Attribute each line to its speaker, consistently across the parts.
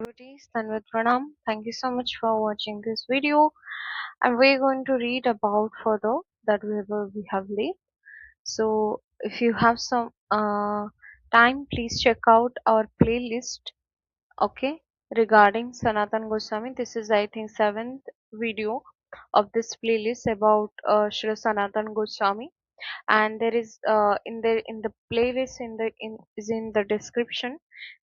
Speaker 1: Devotees, Tanvat Pranam. Thank you so much for watching this video. And we're going to read about further that we have left. So if you have some time, please check out our playlist. Okay, regarding Sanatan Goswami. This is I think seventh video of this playlist about Sri Sanatan Goswami, and there is in the playlist in the description.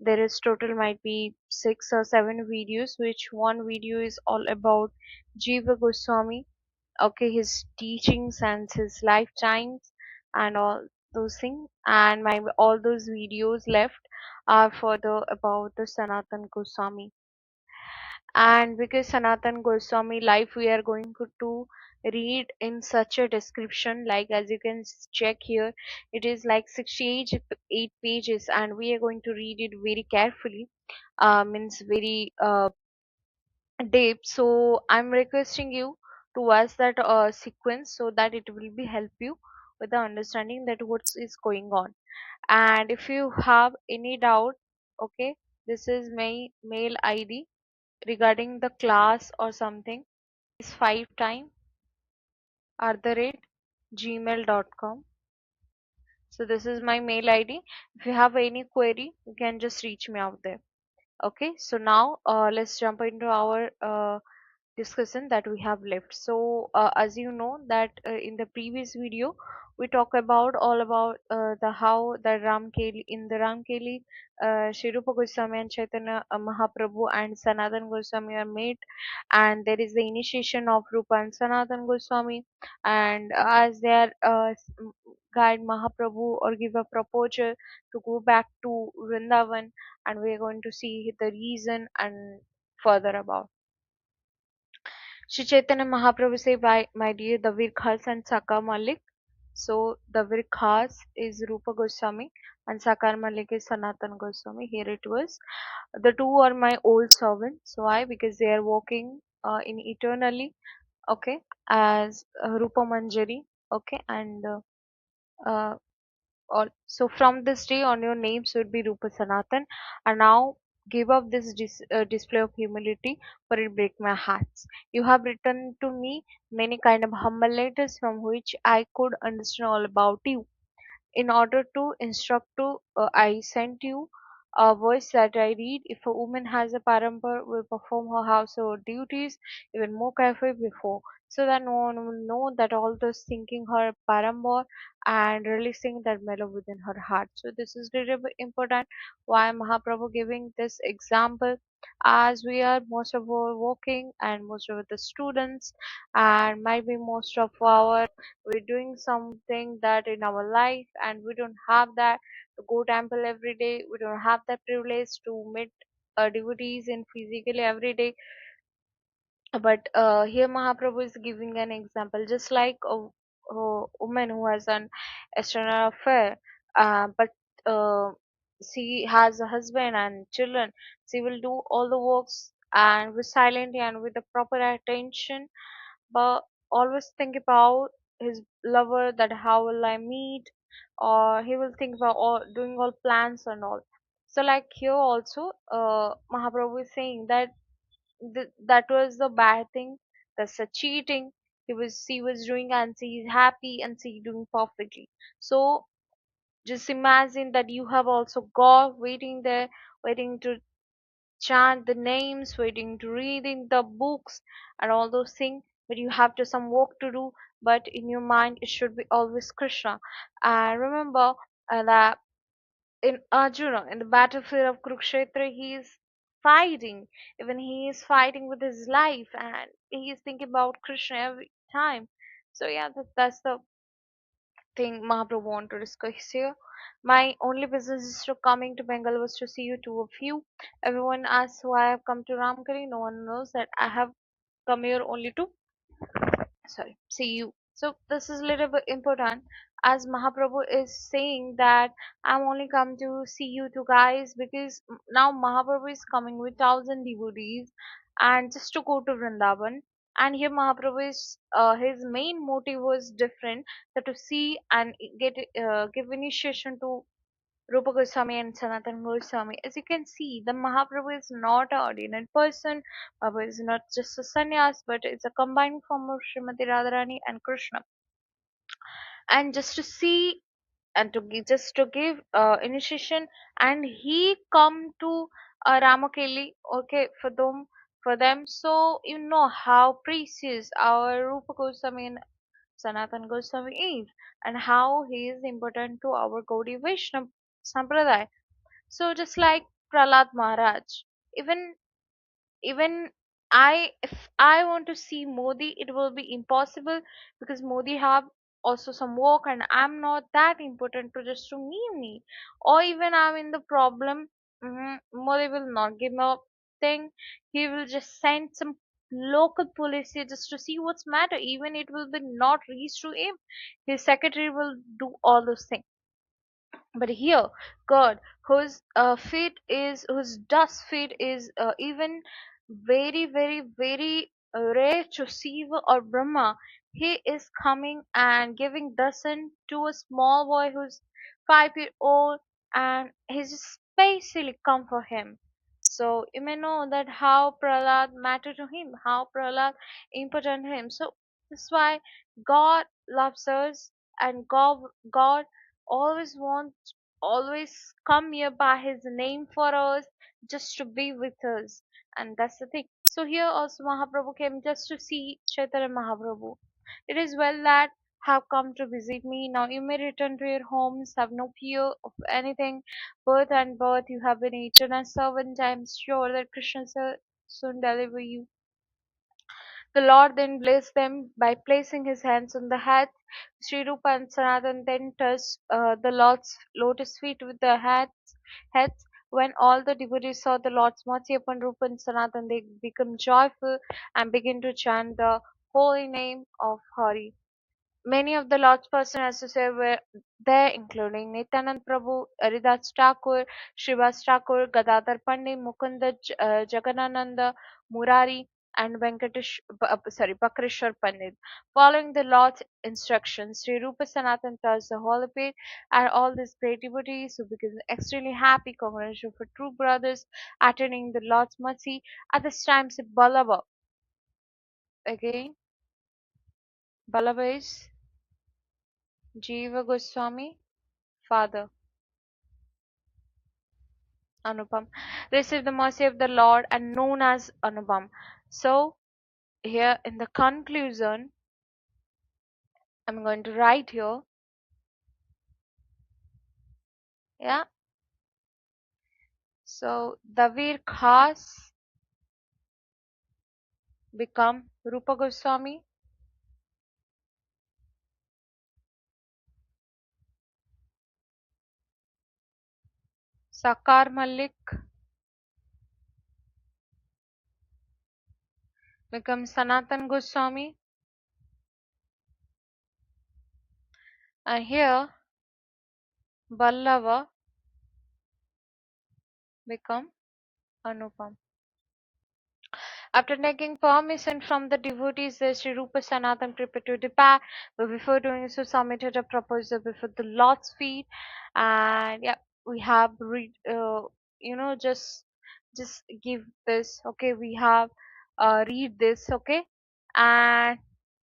Speaker 1: There is total might be 6 or 7 videos, which one video is all about Jiva Goswami, okay, his teachings and his lifetimes and all those things, and my all those videos left are further about the Sanatan Goswami. And because Sanatan Goswami life we are going to read in such a description, like as you can check here, it is like 68 pages, and we are going to read it very carefully, means very deep. So I'm requesting you to watch that sequence so that it will be help you with the understanding that what is going on. And if you have any doubt, okay, this is my mail ID regarding the class or something, is 5 time @gmail.com. So this is my mail ID. If you have any query, you can just reach me out there. Okay, so now let's jump into our discussion that we have left. So as you know that in the previous video we talk about all about the how the Ramkeli in the Ramkeli, Sri Rupa Goswami and Chaitanya Mahaprabhu and Sanatan Goswami are made, and there is the initiation of Rupa and Sanatan Goswami, and as their guide Mahaprabhu or give a proposal to go back to Vrindavan, and we are going to see the reason and further about. Sri Chaitanya Mahaprabhu say, by my dear Davir Khas and SaKar Malik. So Davir Khas is Rupa Goswami and SaKar Malik is Sanatan Goswami. Here it was. The two are my old servants. So why? Because they are walking in eternally. Okay, as Rupa Manjari. Okay, and uh, all. So from this day on, your names would be Rupa Sanatan. And now give up this display of humility, for it break my hearts. You have written to me many kind of humble letters from which I could understand all about you. In order to instruct to, I sent you a verse that I read. If a woman has a parampar, will perform her household duties even more carefully before, so that no one will know that all those thinking her parampar and releasing that mellow within her heart. So this is really important. Why Mahaprabhu giving this example? As we are most of our working and most of the students, and might be most of our, we're doing something that in our life and we don't have that to go temple every day, we don't have that privilege to meet devotees in physically every day. But here Mahaprabhu is giving an example, just like a woman who has an external affair, but uh, she has a husband and children. She will do all the works and with silently and with the proper attention, but always think about his lover, that how will I meet, or he will think about all doing all plans and all. So like here also, Mahaprabhu is saying that that was the bad thing. That's a cheating. She was doing and she is happy and she doing perfectly. So just imagine that you have also God waiting there, waiting to chant the names, waiting to reading the books and all those things. But you have to some work to do. But in your mind, it should be always Krishna. And remember that in Arjuna, in the battlefield of Kurukshetra, he is fighting. Even he is fighting with his life, and he is thinking about Krishna every time. So yeah, that's the thing Mahaprabhu want to discuss here. My only business is to coming to Bengal was to see you two of you. Everyone asks why I have come to Ramkali. No one knows that I have come here only to, sorry, see you. So this is a little bit important, as Mahaprabhu is saying that I'm only come to see you two guys because now Mahaprabhu is coming with 1,000 devotees and just to go to Vrindavan. And here Mahaprabhu is his main motive was different, that to see and get give initiation to Rupa Goswami and Sanatan Goswami. As you can see, the Mahaprabhu is not an ordinary person. Mahaprabhu is not just a sannyas, but it's a combined form of Srimati Radharani and Krishna. And just to see and just to give initiation, and he come to Ramakeli, okay, for them. So you know how precious our Rupa Goswami and Sanatan Goswami is, and how he is important to our Gaudiya Vaishnava Sampradaya. So just like Prahlad Maharaj, even even if I want to see Modi, it will be impossible, because Modi have also some work, and I'm not that important to just to me. Or even I'm in the problem, Modi will not give me a thing. He will just send some local police here just to see what's matter. Even it will be not reached to him. His secretary will do all those things. But here, God, whose dust feet is even very, very, very rare to Shiva or Brahma, he is coming and giving darshan to a small boy who's 5 year old, and he's just specially come for him. So you may know that how Prahlad matter to him, how Prahlad important to him. So that's why God loves us, and God always wants, always come near by his name for us, just to be with us. And that's the thing. So here also Mahaprabhu came just to see Chaitanya Mahaprabhu. It is well that have come to visit me. Now you may return to your homes, have no fear of anything. Birth and birth you have been eaten as servant. I am sure that Krishna shall soon deliver you. The Lord then blessed them by placing his hands on the heads. Sri Rupa and Sanatan then touched the Lord's lotus feet with their heads. When all the devotees saw the Lord's mercy upon Rupa and Sanatan, they became joyful and began to chant the holy name of Hari. Many of the Lord's person associated were there, including Nityanand Prabhu, Haridas Thakur, Srivas Thakur, Gadadhar Pandit, Mukunda Jagannananda, Murari, and Bakrishwar Pandit. Following the Lord's instructions, Sri Rupa Sanatan touched the holy page, and all these great devotees who became extremely happy, congratulations for true brothers attaining the Lord's mercy. At this time, Ballava again. Ballava is Jiva Goswami, father, Anupam, received the mercy of the Lord and known as Anupam. So, here in the conclusion, I'm going to write here, yeah. So, Davir Khas become Rupa Goswami, SaKar Malik become Sanatan Goswami, and here Ballava become Anupam. After taking permission from the devotees, the Sri Rupa Sanatan prepared to depart, but before doing so, submitted a proposal before the Lord's feet. And yeah, we have read, just give this. Okay, we have read this. Okay, and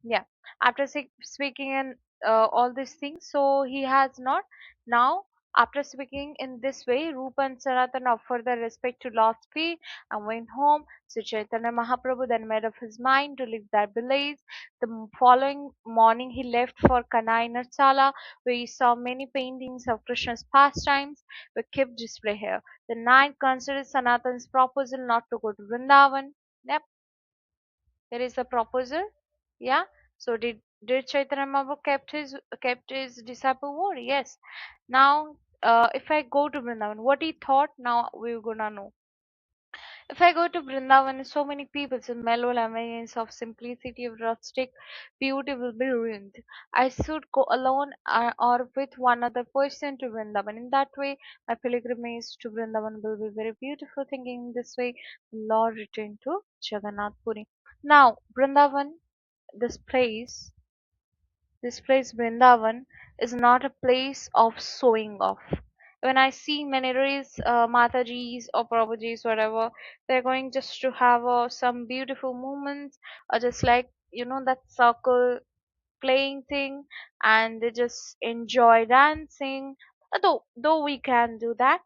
Speaker 1: yeah, after speaking in all these things, so he has not now. After speaking in this way, Rupa and Sanatan offered their respect to Lord's feet and went home. Sri Chaitanya Mahaprabhu then made up his mind to leave that village. The following morning, he left for Kanai Narsala, where he saw many paintings of Krishna's pastimes were kept display here. The knight considered Sanatan's proposal not to go to Vrindavan. Yep, there is a proposal. Yeah. So did Chaitanya Mahaprabhu kept his disciple word? Yes. Now, if I go to Vrindavan, what he thought, now we're gonna know. If I go to Vrindavan, so many people, so mellow laments of simplicity of rustic beauty will be ruined. I should go alone or with one other person to Vrindavan. In that way, my pilgrimage to Vrindavan will be very beautiful. Thinking this way, the Lord returned to Jagannath Puri. Now, Vrindavan, this place, this place Vrindavan is not a place of showing off. When I see many Matajis or Prabhujis, whatever, they're going just to have some beautiful moments, or just like, that circle playing thing, and they just enjoy dancing. Though we can do that,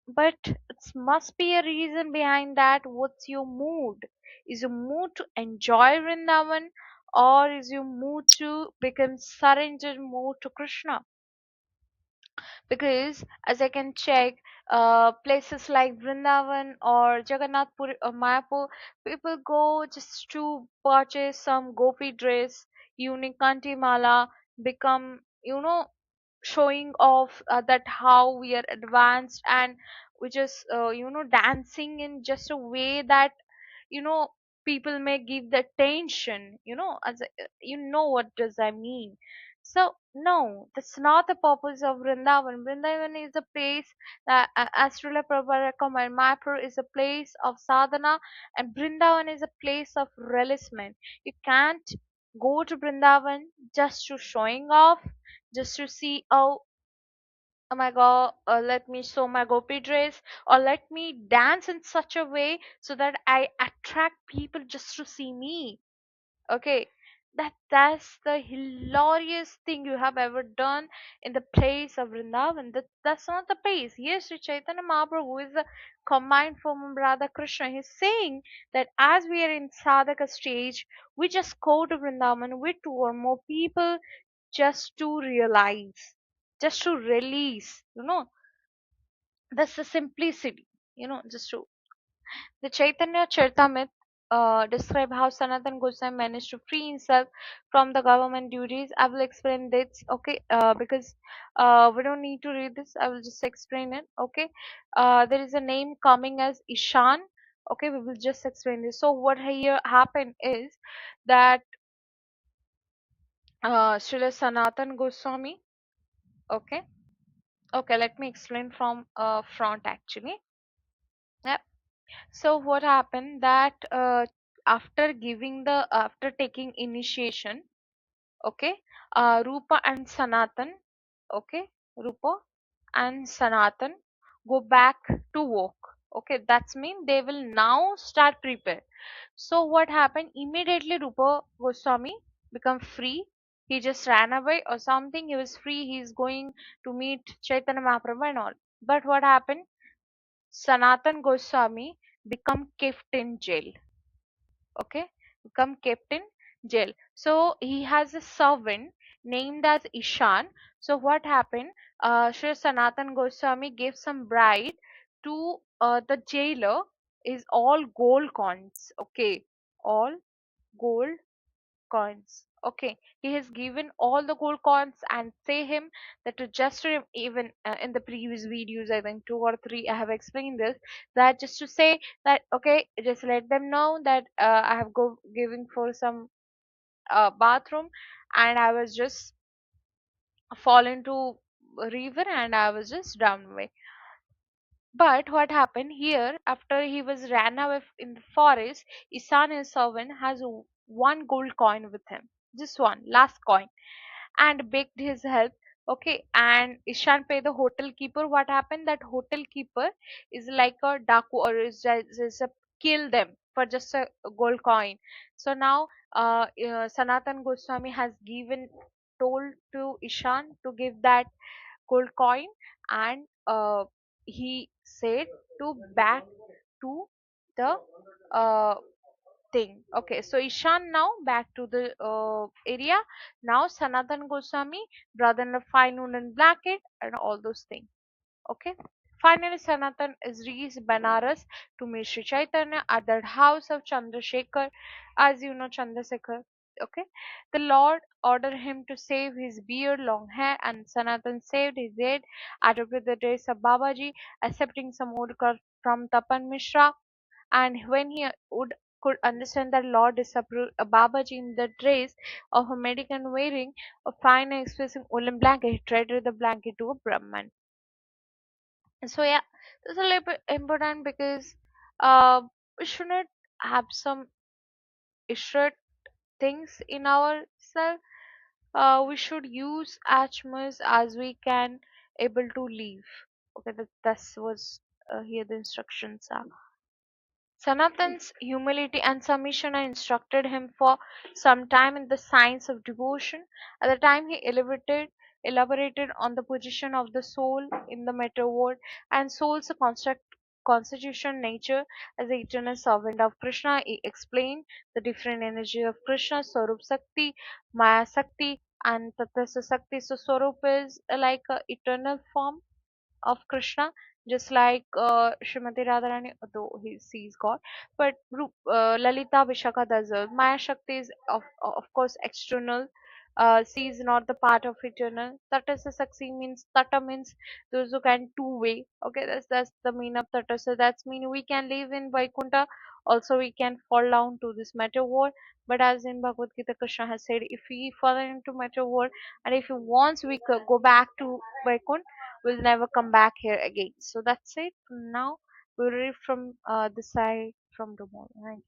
Speaker 1: but it must be a reason behind that. What's your mood? Is your mood to enjoy Vrindavan, or is your mood to become surrendered more to Krishna? Because as I can check, places like Vrindavan or Jagannath Puri or Mayapur, people go just to purchase some gopi dress, unique kanti mala, become, showing off that how we are advanced, and we just dancing in just a way that, you know people may give the attention, what does I mean. So no, that's not the purpose of Vrindavan is a place that, as Srila Prabhupada recommend, Mayapur is a place of sadhana, and Vrindavan is a place of releasement. You can't go to Vrindavan just to showing off, just to see, oh my god, let me show my gopi dress, or let me dance in such a way so that I attract people just to see me. Okay, that's the hilarious thing you have ever done in the place of Vrindavan. That's not the place. Yes, Sri Chaitanya Mahaprabhu is the combined form of Radha Krishna. He's saying that as we are in sadhaka stage, we just go to Vrindavan with two or more people, just to realize, just to release. That's the simplicity. Just to the Chaitanya Charitamrita describe how Sanatan Goswami managed to free himself from the government duties. I will explain this, okay? Because we don't need to read this. I will just explain it, okay? There is a name coming as Ishaan. Okay, we will just explain this. So what here happened is that Srila Sanatan Goswami. Okay, okay. Let me explain from front actually. Yep. So what happened that after taking initiation, okay, Rupa and Sanatan, okay, Rupa and Sanatan go back to work. Okay, that's mean they will now start prepare. So what happened? Immediately Rupa Goswami become free. He just ran away or something. He was free. He's going to meet Chaitanya Mahaprabhu and all. But what happened? Sanatan Goswami become kept in jail. Okay, become kept in jail. So he has a servant named as Ishaan. So what happened? Sri Sanatan Goswami gave some bride to the jailer, is all gold coins. Okay, all gold coins. Okay, he has given all the gold coins and say him that to just even in the previous videos, I think two or three, I have explained this, that just to say that, okay, just let them know that I have go giving for some bathroom, and I was just fall into a river, and I was just drowned away. But what happened here, after he was ran away in the forest, Isan, his servant, has one gold coin with him, just one last coin, and begged his help. Okay, and Ishan paid the hotel keeper. What happened? That hotel keeper is like a daku, or is a kill them for just a gold coin. So now, Sanatan Goswami has given told to Ishan to give that gold coin, and he said to back to the uh, thing. Okay, so Ishan now back to the area. Now Sanatan Goswami, brother in a fine woolen blanket, and all those things. Okay. Finally, Sanatan is reached Banaras to meet Sri Chaitanya at the house of Chandrasekhar, as you know Chandrasekhar. Okay, the Lord ordered him to shave his beard, long hair, and Sanatan shaved his head, adopted the dress of Babaji, accepting some old cloth from Tapan Mishra. And when he would could understand that Lord disapproved Babaji in the dress of a mendicant wearing a fine and expensive woolen blanket, he traded the blanket to a Brahman. So yeah, this is a little bit important because uh, we should not have some issued things in ourselves. We should use as much as we can able to live. Okay, that was here the instructions are. Sanatan's humility and submission instructed him for some time in the science of devotion. At the time he elaborated on the position of the soul in the matter world and soul's constitution nature as the eternal servant of Krishna. He explained the different energy of Krishna, Swarup Sakti, Maya Sakti, and Tatvasa Sakti. So Swarup is like a eternal form of Krishna, just like Srimati Radharani, though he sees God. But Lalita Vishaka doesn't. Maya Shakti is of course external. Sees not the part of eternal. Tatasa Saksi means Tata means those who can two way. Okay, that's the meaning of Tatasa. That's mean we can live in Vaikuntha. Also, we can fall down to this matter world. But as in Bhagavad Gita, Krishna has said, if we fall into matter world, and if once we go back to Vaikuntha, will never come back here again. So that's it. Now we'll read from the side from tomorrow. Right?